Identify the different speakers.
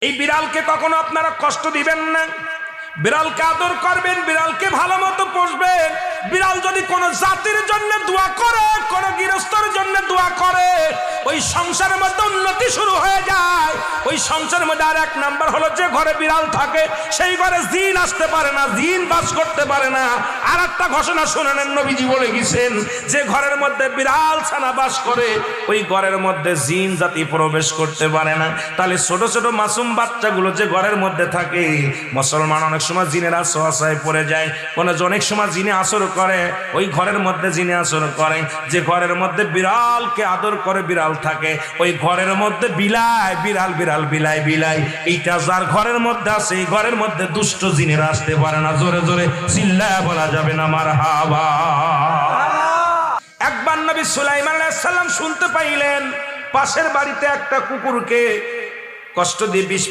Speaker 1: এই বিড়ালকে কখনো আপনারা কষ্ট দিবেন না, বিড়ালকে আদর করবেন, বিড়ালকে ভালো মতো পুষবেন। বিড়াল যদি কোনো জাতির জন্য দোয়া করে, কোনো গৃহস্থর জন্য দোয়া করে, ওই সংসারের মধ্যে উন্নতি শুরু হয়ে যায়। ওই সংসারের মধ্যে আর এক নাম্বার হলো, যে ঘরে বিড়াল থাকে সেই ঘরে জিন আসতে পারে না, জিন বাস করতে পারে না। আর একটা ঘোষণা শুনে নেন, নবীজি বলে গেছেন, যে ঘরের মধ্যে বিড়াল ছানা বাস করে ওই ঘরের মধ্যে জিন জাতি প্রবেশ করতে পারে না। তাহলে ছোট ছোট মাসুম বাচ্চাগুলো যে ঘরের মধ্যে থাকে, মুসলমান অনেক সময় জিনের আশ্রয় পড়ে যায়, অনেক সময় জিনে আসর করে, ওই ঘরের মধ্যে জিনে আসর করে। যে ঘরের মধ্যে বিড়ালকে আদর করে বিড়াল থাকে, ওই ঘরের মধ্যে বিলাই বিড়াল বিড়াল বিলাই বিলাই, এইটা যার ঘরের মধ্যে আছে এই ঘরের মধ্যে দুষ্ট জিনেরা আসতে পারে না। জোরে জোরে চিল্লায়া বলা যাবে না মারহাবা। একবার নবী সুলাইমান আলাইহিস সালাম শুনতে পাইলেন পাশের বাড়িতে একটা কুকুরকে কষ্ট দিয়ে বিষ